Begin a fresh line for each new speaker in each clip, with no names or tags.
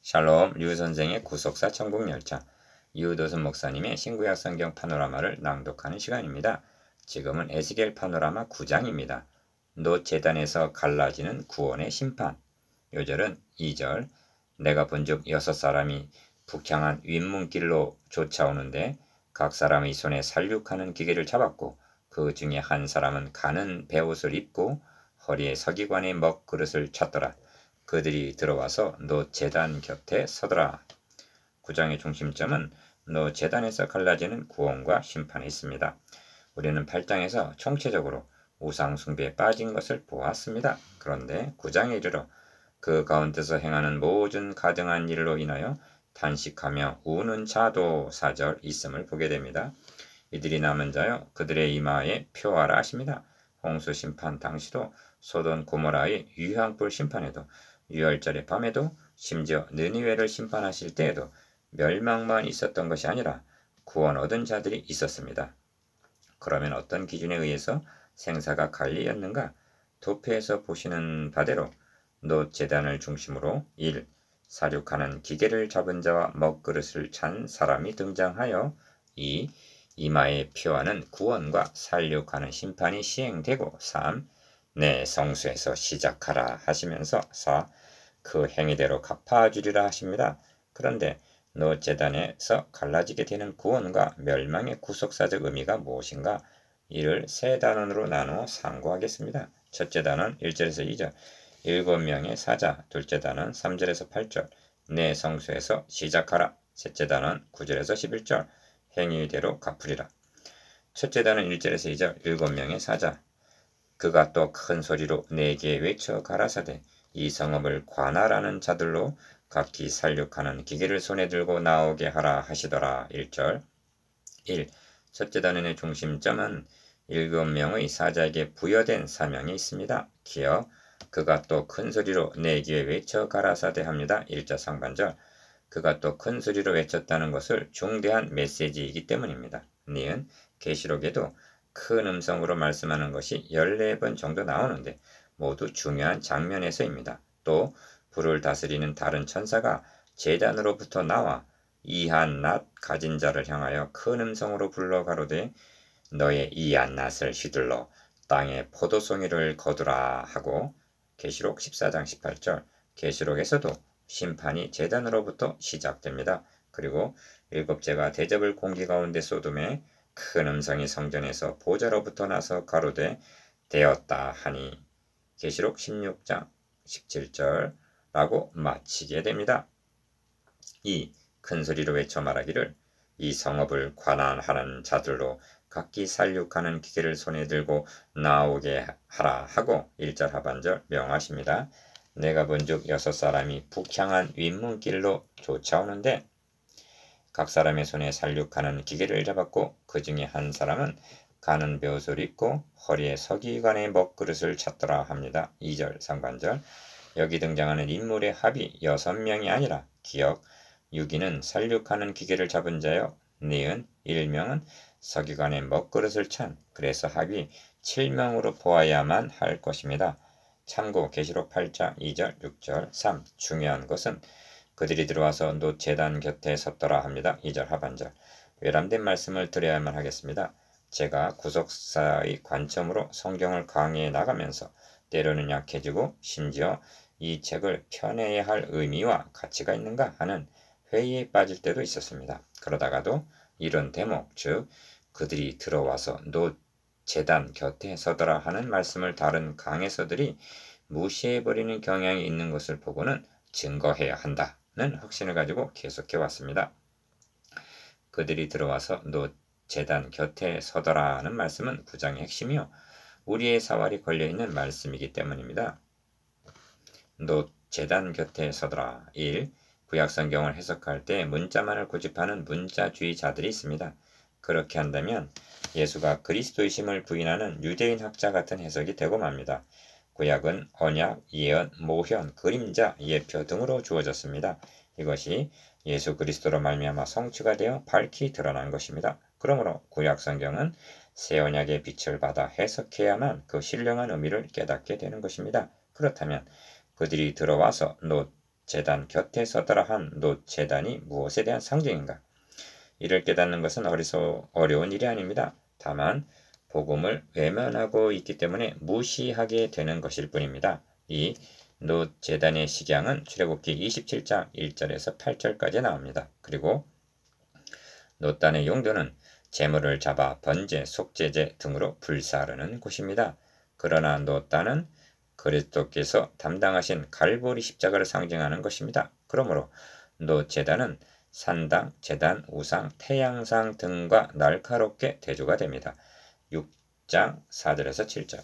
샬롬 류 선생의 구속사 천국열차 유도순 목사님의 신구약 성경 파노라마를 낭독하는 시간입니다. 지금은 에스겔 파노라마 9장입니다. 놋 제단에서 갈라지는 구원의 심판. 요절은 2절 내가 본즉 6사람이 북향한 윗문길로 쫓아오는데 각 사람의 손에 살육하는 기계를 잡았고 그 중에 한 사람은 가는 베옷을 입고 허리에 서기관의 먹그릇을 찼더라. 그들이 들어와서 놋 제단 곁에 서더라. 구장의 중심점은 놋 제단에서 갈라지는 구원과 심판이 있습니다. 우리는 8장에서 총체적으로 우상 숭배에 빠진 것을 보았습니다. 그런데 9장에 이르러 그 가운데서 행하는 모든 가증한 일로 인하여 탄식하며 우는 자도 4절 있음을 보게 됩니다. 이들이 남은 자여 그들의 이마에 표하라 하십니다. 홍수 심판 당시도 소돔 고모라의 유황불 심판에도 유월절의 밤에도 심지어 느니웨를 심판하실 때에도 멸망만 있었던 것이 아니라 구원 얻은 자들이 있었습니다. 그러면 어떤 기준에 의해서 생사가 갈리었는가? 도표에서 보시는 바대로 놋 제단을 중심으로 1. 사륙하는 기계를 잡은 자와 먹그릇을 찬 사람이 등장하여 2. 이마에 표하는 구원과 살육하는 심판이 시행되고 3. 내 성수에서 시작하라 하시면서 4. 그 행위대로 갚아주리라 하십니다. 그런데 놋 제단에서 갈라지게 되는 구원과 멸망의 구속사적 의미가 무엇인가? 이를 세 단원으로 나누어 상고하겠습니다. 첫째 단원 1절에서 2절 7명의 사자, 둘째 단원 3절에서 8절 내 성수에서 시작하라. 셋째 단원 9절에서 11절 행위대로 갚으리라. 첫째 단원 1절에서 2절 7명의 사자 그가 또 큰 소리로 내게 외쳐 가라사대 이 성읍을 관할하는 자들로 각기 살육하는 기계를 손에 들고 나오게 하라 하시더라. 1절 1. 첫째 단원의 중심점은 7명의 사자에게 부여된 사명이 있습니다. 기어 그가 또 큰 소리로 내게 외쳐 가라사대 합니다. 1절 상반절 그가 또 큰 소리로 외쳤다는 것을 중대한 메시지이기 때문입니다. 니은 계시록에도 큰 음성으로 말씀하는 것이 14번 정도 나오는데 모두 중요한 장면에서입니다. 또 불을 다스리는 다른 천사가 제단으로부터 나와 이한 낫 가진 자를 향하여 큰 음성으로 불러 가로되 너의 이한 낫을 휘둘러 땅에 포도송이를 거두라 하고 계시록 14장 18절 계시록에서도 심판이 제단으로부터 시작됩니다. 그리고 일곱째가 대접을 공기 가운데 쏟음에 큰 음성이 성전에서 보좌로부터 나서 가로되 되었다 하니 계시록 16장 17절라고 마치게 됩니다. 이 큰 소리로 외쳐 말하기를 이 성읍을 관할하는 자들로 각기 살육하는 기계를 손에 들고 나오게 하라 하고 1절 하반절 명하십니다. 내가 본즉 6사람이 북향한 윗문길로 쫓아오는데 각 사람의 손에 살육하는 기계를 잡았고 그 중에 한 사람은 가는 베옷을 입고 허리에 서기관의 먹그릇을 찼더라 합니다. 2절 상반절 여기 등장하는 인물의 합이 6명이 아니라 기억 6인은 살육하는 기계를 잡은 자요 니은 1명은 서기관의 먹그릇을 찬 그래서 합이 7명으로 보아야만 할 것입니다. 참고 계시록 8장 2절 6절 3 중요한 것은 그들이 들어와서 놋 제단 곁에 섰더라 합니다. 2절 하반절 외람된 말씀을 드려야만 하겠습니다. 제가 구속사의 관점으로 성경을 강의해 나가면서 때로는 약해지고 심지어 이 책을 펴내야 할 의미와 가치가 있는가 하는 회의에 빠질 때도 있었습니다. 그러다가도 이런 대목 즉 그들이 들어와서 놋 제단 곁에 서더라 하는 말씀을 다른 강해서들이 무시해버리는 경향이 있는 것을 보고는 증거해야 한다는 확신을 가지고 계속해 왔습니다. 그들이 들어와서 놋 제단 곁에 서더라는 말씀은 9장의 핵심이요. 우리의 사활이 걸려있는 말씀이기 때문입니다. 놋 제단 곁에 서더라. 1. 구약성경을 해석할 때 문자만을 고집하는 문자주의자들이 있습니다. 그렇게 한다면 예수가 그리스도이심을 부인하는 유대인 학자 같은 해석이 되고 맙니다. 구약은 언약, 예언, 모현, 그림자, 예표 등으로 주어졌습니다. 이것이 예수 그리스도로 말미암아 성취가 되어 밝히 드러난 것입니다. 그러므로 구약 성경은 새 언약의 빛을 받아 해석해야만 그 신령한 의미를 깨닫게 되는 것입니다. 그렇다면 그들이 들어와서 놋 제단 곁에 서더라 한 놋 제단이 무엇에 대한 상징인가? 이를 깨닫는 것은 어려운 일이 아닙니다. 다만 복음을 외면하고 있기 때문에 무시하게 되는 것일 뿐입니다. 이 놋 제단의 식양은 출애굽기 27장 1절에서 8절까지 나옵니다. 그리고 놋단의 용도는 재물을 잡아 번제, 속죄제 등으로 불사르는 곳입니다. 그러나 놋단은 그리스도께서 담당하신 갈보리 십자가를 상징하는 것입니다. 그러므로 놋 제단은 산당, 제단, 우상, 태양상 등과 날카롭게 대조가 됩니다. 6장 4절에서 7절.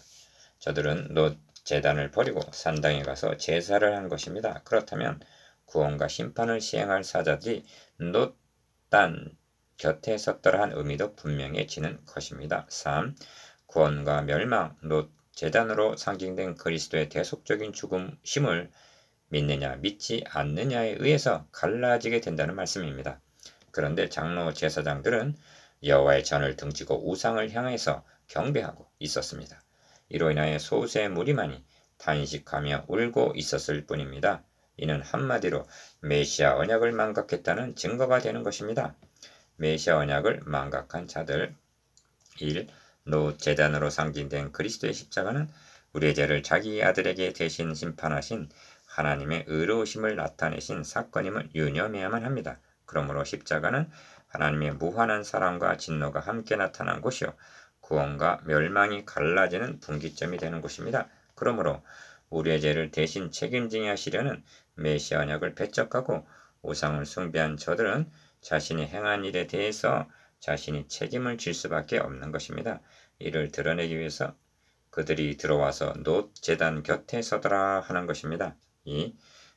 저들은 놋 제단을 버리고 산당에 가서 제사를 한 것입니다. 그렇다면 구원과 심판을 시행할 사자들이 놋단 곁에 섰더라 한 의미도 분명해지는 것입니다. 3. 구원과 멸망, 놋 제단으로 상징된 그리스도의 대속적인 죽음심을 믿느냐 믿지 않느냐에 의해서 갈라지게 된다는 말씀입니다. 그런데 장로 제사장들은 여호와의 전을 등지고 우상을 향해서 경배하고 있었습니다. 이로 인하여 소수의 무리만이 탄식하며 울고 있었을 뿐입니다. 이는 한마디로 메시아 언약을 망각했다는 증거가 되는 것입니다. 메시아 언약을 망각한 자들 1. 놋 제단으로 상징된 그리스도의 십자가는 우리의 죄를 자기 아들에게 대신 심판하신 하나님의 의로우심을 나타내신 사건임을 유념해야만 합니다. 그러므로 십자가는 하나님의 무한한 사랑과 진노가 함께 나타난 곳이요 구원과 멸망이 갈라지는 분기점이 되는 곳입니다. 그러므로 우리의 죄를 대신 책임지게 하시려는 메시아 언약을 배척하고 우상을 숭배한 저들은 자신이 행한 일에 대해서 자신이 책임을 질 수밖에 없는 것입니다. 이를 드러내기 위해서 그들이 들어와서 놋 제단 곁에 서더라 하는 것입니다. 2.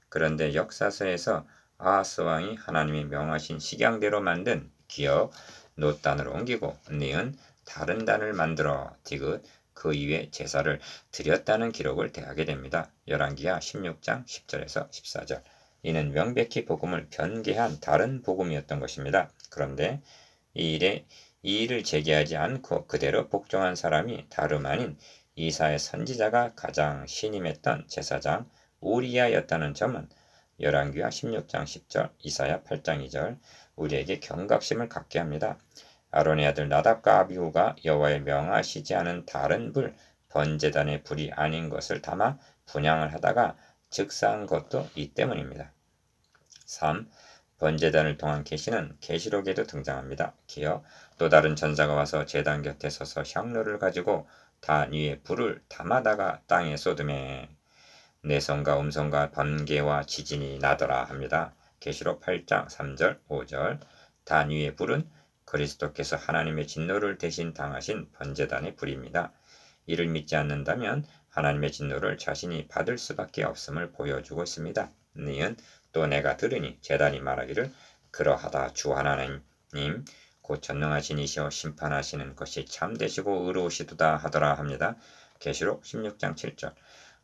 그런데 역사서에서 아하스 왕이 하나님이 명하신 식양대로 만든 기업 놋단을 옮기고 니은 다른 단을 만들어 디귿 그 이외 제사를 드렸다는 기록을 대하게 됩니다. 열왕기하 16장 10절에서 14절. 이는 명백히 복음을 변개한 다른 복음이었던 것입니다. 그런데 이 일을 제기하지 않고 그대로 복종한 사람이 다름 아닌 이사의 선지자가 가장 신임했던 제사장 우리야였다는 점은 열왕기하 16장 10절, 이사야 8장 2절 우리에게 경각심을 갖게 합니다. 아론의 아들 나답과 아비후가 여호와의 명하시지 않은 다른 불, 번제단의 불이 아닌 것을 담아 분향을 하다가 즉사한 것도 이 때문입니다. 3. 번제단을 통한 계시는 계시록에도 등장합니다. 기어 또 다른 전사가 와서 제단 곁에 서서 향로를 가지고 단 위에 불을 담아다가 땅에 쏟음에 내성과 음성과 번개와 지진이 나더라 합니다. 계시록 8장 3절 5절. 단 위의 불은 그리스도께서 하나님의 진노를 대신 당하신 번제단의 불입니다. 이를 믿지 않는다면 하나님의 진노를 자신이 받을 수밖에 없음을 보여주고 있습니다. 니은 또 내가 들으니 제단이 말하기를 그러하다 주 하나님 곧 전능하신 이시오 심판하시는 것이 참되시고 의로우시도다 하더라 합니다. 계시록 16장 7절.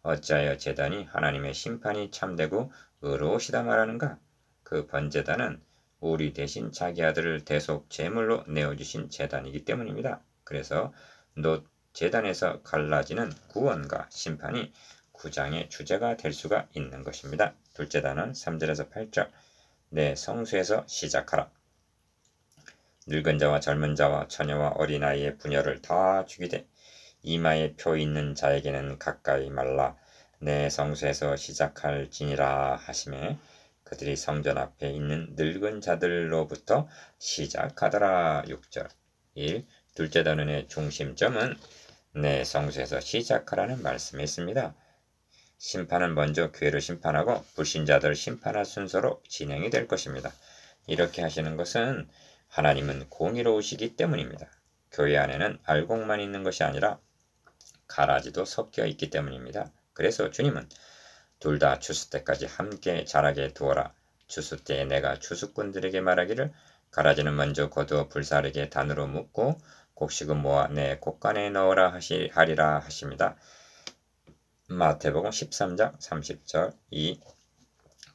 어찌하여 제단이 하나님의 심판이 참되고 의로우시다 말하는가? 그 번제단은 우리 대신 자기 아들을 대속 제물로 내어주신 제단이기 때문입니다. 그래서 놋 제단에서 갈라지는 구원과 심판이 9장의 주제가 될 수가 있는 것입니다. 둘째 단은 3절에서 8절. 내 성수에서 시작하라. 늙은 자와 젊은 자와 처녀와 어린아이의 분열을 다 죽이되 이마에 표 있는 자에게는 가까이 말라. 내 성수에서 시작할지니라 하시매 그들이 성전 앞에 있는 늙은 자들로부터 시작하더라. 6절. 1. 둘째 단원의 중심점은 내 성수에서 시작하라는 말씀이 있습니다. 심판은 먼저 교회를 심판하고 불신자들을 심판할 순서로 진행이 될 것입니다. 이렇게 하시는 것은 하나님은 공의로우시기 때문입니다. 교회 안에는 알곡만 있는 것이 아니라 가라지도 섞여 있기 때문입니다. 그래서 주님은 둘 다 추수 때까지 함께 자라게 두어라. 추수 때에 내가 추수꾼들에게 말하기를 가라지는 먼저 거두어 불사르게 단으로 묶고 곡식은 모아 내 곡간에 넣으라 하리라 하십니다. 마태복음 13장 30절. 이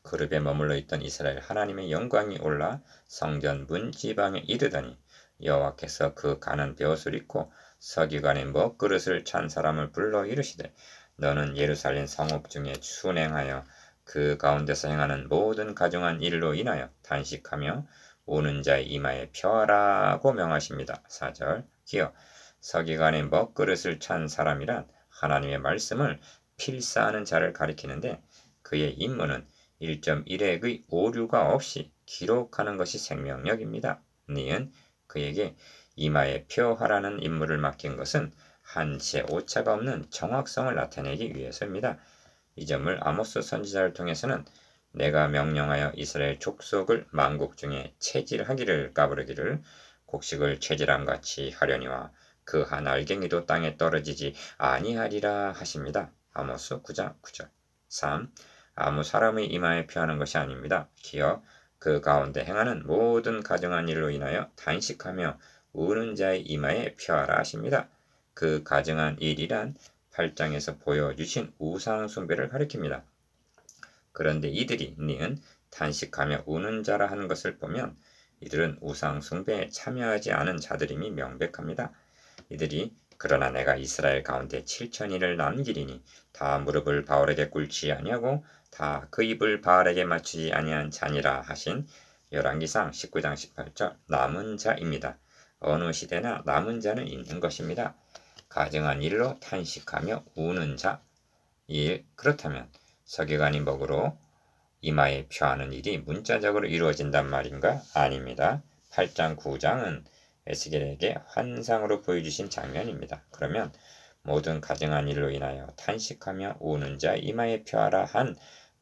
그룹에 머물러 있던 이스라엘 하나님의 영광이 올라 성전 문 지방에 이르더니 여호와께서 그 가는 벼옷을 입고 서기관의 먹그릇을 찬 사람을 불러 이르시되 너는 예루살렘 성읍 중에 순행하여 그 가운데서 행하는 모든 가증한 일로 인하여 단식하며 우는 자의 이마에 펴라고 명하십니다. 4절 기어 서기관의 먹그릇을 찬 사람이란 하나님의 말씀을 필사하는 자를 가리키는데 그의 임무는 1.1핵의 오류가 없이 기록하는 것이 생명력입니다. 니은 그에게 이마에 표하라는 임무를 맡긴 것은 한치의 오차가 없는 정확성을 나타내기 위해서입니다. 이 점을 아모스 선지자를 통해서는 내가 명령하여 이스라엘 족속을 만국 중에 체질하기를 까부르기를 곡식을 체질함 같이 하려니와 그 한 알갱이도 땅에 떨어지지 아니하리라 하십니다. 아모스 9장 9절 3. 아무 사람의 이마에 표하는 것이 아닙니다. 기어 그 가운데 행하는 모든 가증한 일로 인하여 단식하며 우는 자의 이마에 표하라 하십니다. 그 가증한 일이란 8장에서 보여주신 우상 숭배를 가리킵니다. 그런데 이들이 니은 단식하며 우는 자라 하는 것을 보면 이들은 우상 숭배에 참여하지 않은 자들임이 명백합니다. 이들이 그러나 내가 이스라엘 가운데 7천인을 남기리니 다 무릎을 바알에게 꿇지 아니하고 다 그 입을 바알에게 맞추지 아니한 자니라 하신 열왕기상 19장 18절 남은 자입니다. 어느 시대나 남은 자는 있는 것입니다. 가증한 일로 탄식하며 우는 자. 1. 그렇다면 서기관이 먹으로 이마에 표하는 일이 문자적으로 이루어진단 말인가? 아닙니다. 8장 9장은 에스겔에게 환상으로 보여주신 장면입니다. 그러면 모든 가증한 일로 인하여 탄식하며 우는 자 이마에 표하라 한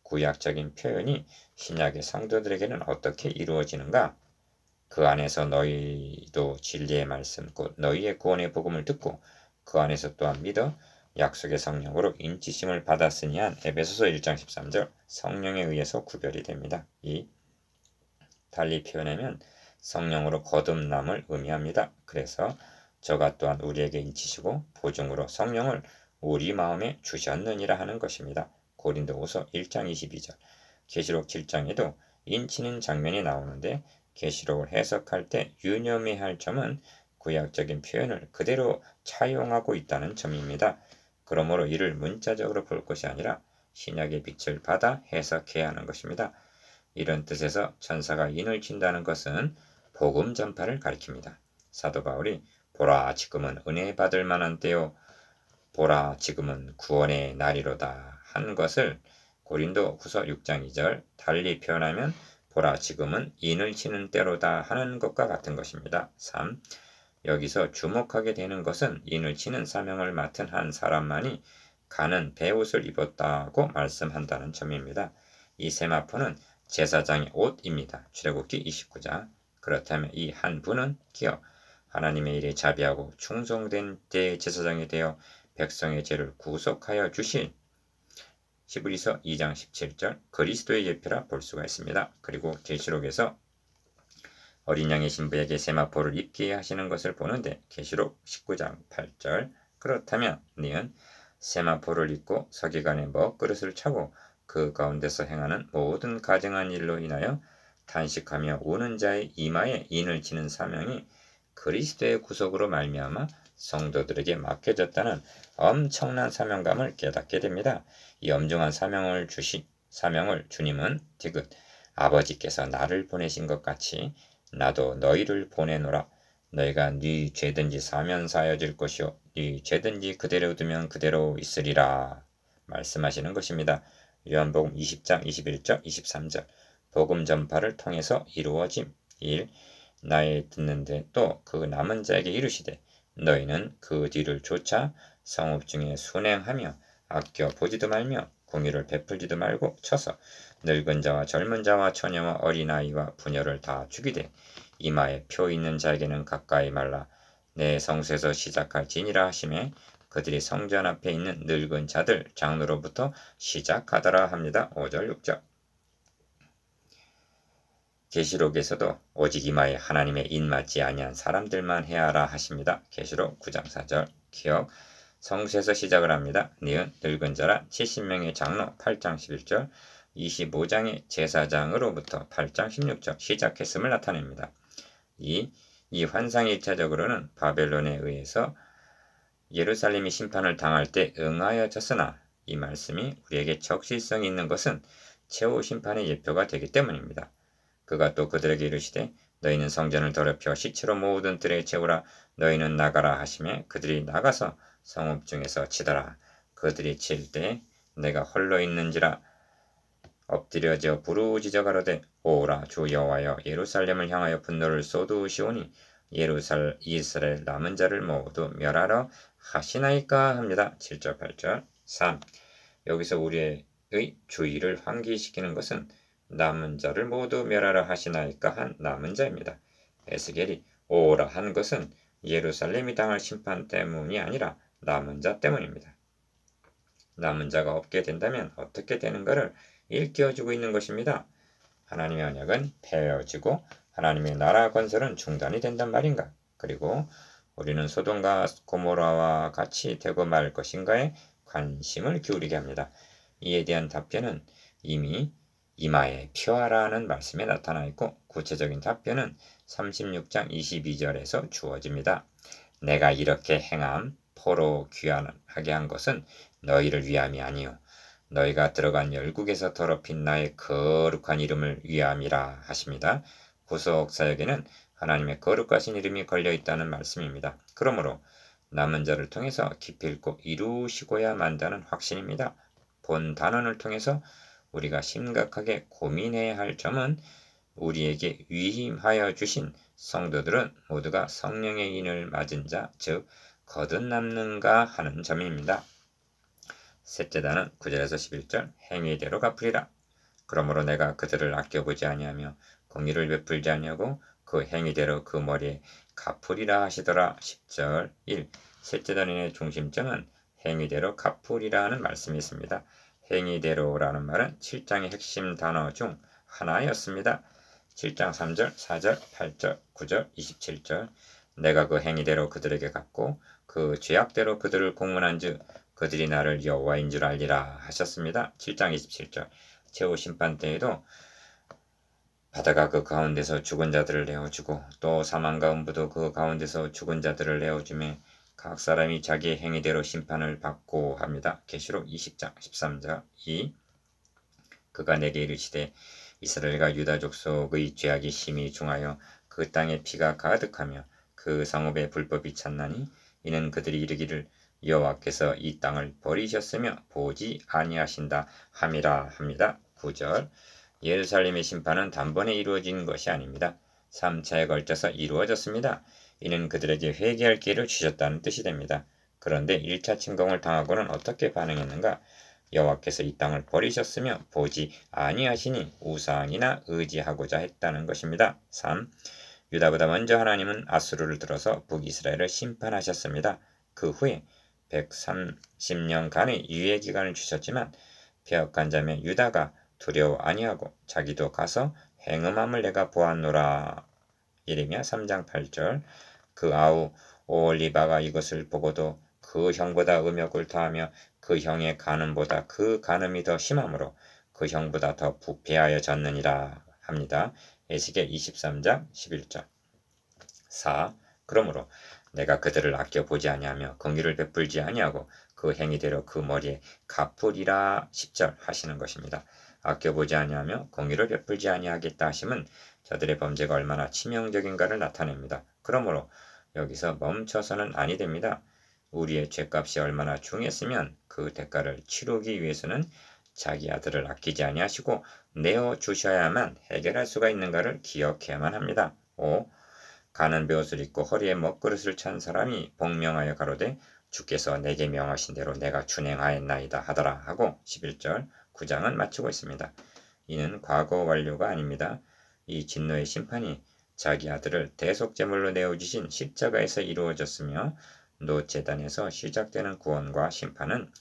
구약적인 표현이 신약의 성도들에게는 어떻게 이루어지는가? 그 안에서 너희도 진리의 말씀 곧 너희의 구원의 복음을 듣고 그 안에서 또한 믿어 약속의 성령으로 인치심을 받았으니 한 에베소서 1장 13절 성령에 의해서 구별이 됩니다. 2. 달리 표현하면 성령으로 거듭남을 의미합니다. 그래서 저가 또한 우리에게 인치시고 보증으로 성령을 우리 마음에 주셨느니라 하는 것입니다. 고린도후서 1장 22절 계시록 7장에도 인치는 장면이 나오는데 계시록을 해석할 때 유념해야 할 점은 구약적인 표현을 그대로 차용하고 있다는 점입니다. 그러므로 이를 문자적으로 볼 것이 아니라 신약의 빛을 받아 해석해야 하는 것입니다. 이런 뜻에서 천사가 인을 친다는 것은 복음 전파를 가리킵니다. 사도 바울이 보라 지금은 은혜 받을 만한 때요 보라 지금은 구원의 날이로다 한 것을 고린도 후서 6장 2절 달리 표현하면 보라 지금은 인을 치는 때로다 하는 것과 같은 것입니다. 3. 여기서 주목하게 되는 것은 인을 치는 사명을 맡은 한 사람만이 가는 베옷을 입었다고 말씀한다는 점입니다. 이 세마포는 제사장의 옷입니다. 출애굽기 29장. 그렇다면 이 한 분은 기어 하나님의 일에 자비하고 충성된 대제사장이 되어 백성의 죄를 구속하여 주신 히브리서 2장 17절 그리스도의 예표라 볼 수가 있습니다. 그리고 계시록에서 어린 양의 신부에게 세마포를 입게 하시는 것을 보는데 계시록 19장 8절 그렇다면 니은 세마포를 입고 서기관의 먹그릇을 차고 그 가운데서 행하는 모든 가증한 일로 인하여 탄식하며 우는 자의 이마에 인을 치는 사명이 그리스도의 구속으로 말미암아 성도들에게 맡겨졌다는 엄청난 사명감을 깨닫게 됩니다. 이 엄중한 사명을 주님은 디귿 아버지께서 나를 보내신 것 같이 나도 너희를 보내노라. 너희가 네 죄든지 사면 사여질 것이요 네 죄든지 그대로 두면 그대로 있으리라 말씀하시는 것입니다. 요한복음 20장 21절 23절 복음 전파를 통해서 이루어짐 1. 나의 듣는데 또 그 남은 자에게 이르시되 너희는 그 뒤를 쫓아 성읍 중에 순행하며 아껴 보지도 말며 공의를 베풀지도 말고 쳐서 늙은 자와 젊은 자와 처녀와 어린아이와 부녀를 다 죽이되 이마에 표 있는 자에게는 가까이 말라 내 성소에서 시작할지니라 하시매 그들이 성전 앞에 있는 늙은 자들 장로로부터 시작하더라 합니다. 5절 6절 계시록에서도 오직 이마에 하나님의 인 맞지 아니한 사람들만 해야하라 하십니다. 계시록 9장 4절 기억 성소에서 시작을 합니다. 니은 늙은 자라 70명의 장로 8장 11절 25장의 제사장으로부터 8장 16절 시작했음을 나타냅니다. 이 환상이 1차적으로는 바벨론에 의해서 예루살렘이 심판을 당할 때 응하여졌으나 이 말씀이 우리에게 적실성이 있는 것은 최후 심판의 예표가 되기 때문입니다. 그가 또 그들에게 이르시되 너희는 성전을 더럽혀 시체로 모든 뜰에 채우라. 너희는 나가라 하시매 그들이 나가서 성읍 중에서 치더라. 그들이 칠 때 내가 홀로 있는지라 엎드려져 부르짖어 가로되 오라 주 여호와여 예루살렘을 향하여 분노를 쏟으시오니 이스라엘 남은 자를 모두 멸하러 하시나이까 합니다. 7절 8절 3. 여기서 우리의 주의를 환기시키는 것은 남은 자를 모두 멸하러 하시나이까 한 남은 자입니다. 에스겔이 오라 한 것은 예루살렘이 당할 심판 때문이 아니라 남은 자 때문입니다. 남은 자가 없게 된다면 어떻게 되는가를 일깨워주고 있는 것입니다. 하나님의 언약은 폐허지고 하나님의 나라 건설은 중단이 된단 말인가? 그리고 우리는 소돔과 고모라와 같이 되고 말 것인가에 관심을 기울이게 합니다. 이에 대한 답변은 이미 이마에 피하라는 말씀에 나타나 있고 구체적인 답변은 36장 22절에서 주어집니다. 내가 이렇게 행함 포로 귀환하게 한 것은 너희를 위함이 아니요 너희가 들어간 열국에서 더럽힌 나의 거룩한 이름을 위함이라 하십니다. 구속사역에는 하나님의 거룩하신 이름이 걸려 있다는 말씀입니다. 그러므로 남은 자를 통해서 기필코 이루시고야 만다는 확신입니다. 본 단원을 통해서 우리가 심각하게 고민해야 할 점은 우리에게 위임하여 주신 성도들은 모두가 성령의 인을 맞은 자, 즉 거듭남는가 하는 점입니다. 셋째단은 9절에서 11절 행위대로 갚으리라. 그러므로 내가 그들을 아껴보지 아니하며 공의를 베풀지 아니하고 그 행위대로 그 머리에 갚으리라 하시더라. 10절 1. 셋째단의 중심점은 행위대로 갚으리라는 말씀이 있습니다. 행위대로라는 말은 7장의 핵심 단어 중 하나였습니다. 7장 3절, 4절, 8절, 9절, 27절 내가 그 행위대로 그들에게 갚고 그 죄악대로 그들을 공문한즉 그들이 나를 여호와인 줄 알리라 하셨습니다. 7장 27절 최후 심판 때에도 바다가 그 가운데서 죽은 자들을 내어주고 또 사망과 음부도 그 가운데서 죽은 자들을 내어주매 각 사람이 자기의 행위대로 심판을 받고 합니다. 계시록 20장 13절 2. 그가 내게 이르시되 이스라엘과 유다 족속의 죄악이 심히 중하여 그 땅에 피가 가득하며 그 성읍에 불법이 찼나니 이는 그들이 이르기를 여호와께서 이 땅을 버리셨으며 보지 아니하신다 함이라 합니다. 9절 예루살렘의 심판은 단번에 이루어진 것이 아닙니다. 3차에 걸쳐서 이루어졌습니다. 이는 그들에게 회개할 기회를 주셨다는 뜻이 됩니다. 그런데 1차 침공을 당하고는 어떻게 반응했는가? 여호와께서 이 땅을 버리셨으며 보지 아니하시니 우상이나 의지하고자 했다는 것입니다. 3. 유다보다 먼저 하나님은 아수르를 들어서 북이스라엘을 심판하셨습니다. 그 후에 130년간의 유예 기간을 주셨지만 폐역한 자매 유다가 두려워 아니하고 자기도 가서 행음함을 내가 보았노라. 예레미야 3장 8절 그 아우 오홀리바가 이것을 보고도 그 형보다 음욕을 더하며 그 형의 간음보다 그 간음이 더 심하므로 그 형보다 더 부패하여졌느니라 합니다. 에스겔 23장 11절 4. 그러므로 내가 그들을 아껴보지 아니하며 긍휼을 베풀지 아니하고 그 행위대로 그 머리에 갚으리라 10절 하시는 것입니다. 아껴보지 아니하며 긍휼을 베풀지 아니하겠다 하심은 저들의 범죄가 얼마나 치명적인가를 나타냅니다. 그러므로 여기서 멈춰서는 아니 됩니다. 우리의 죄값이 얼마나 중했으면 그 대가를 치르기 위해서는 자기 아들을 아끼지 아니하시고 내어주셔야만 해결할 수가 있는가를 기억해야만 합니다. 5. 가는 베옷을 입고 허리에 먹그릇을 찬 사람이 복명하여 가로되 주께서 내게 명하신 대로 내가 준행하였나이다 하더라 하고 11절 9장은 마치고 있습니다. 이는 과거 완료가 아닙니다. 이 진노의 심판이 자기 아들을 대속제물로 내어주신 십자가에서 이루어졌으며 노제단에서 시작되는 구원과 심판은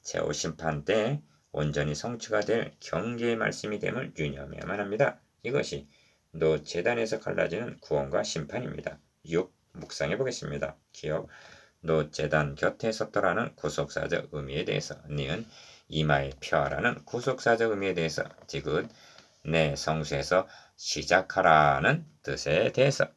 최후 심판 때 온전히 성취가 될 경계의 말씀이 됨을 유념해야만 합니다. 이것이 노제단에서 갈라지는 구원과 심판입니다. 6. 묵상해 보겠습니다. 기억 노제단 곁에 섰더라는 구속사적 의미에 대해서 니은 이마에 펴라는 구속사적 의미에 대해서 지긋 내 성수에서 시작하라는 뜻에 대해서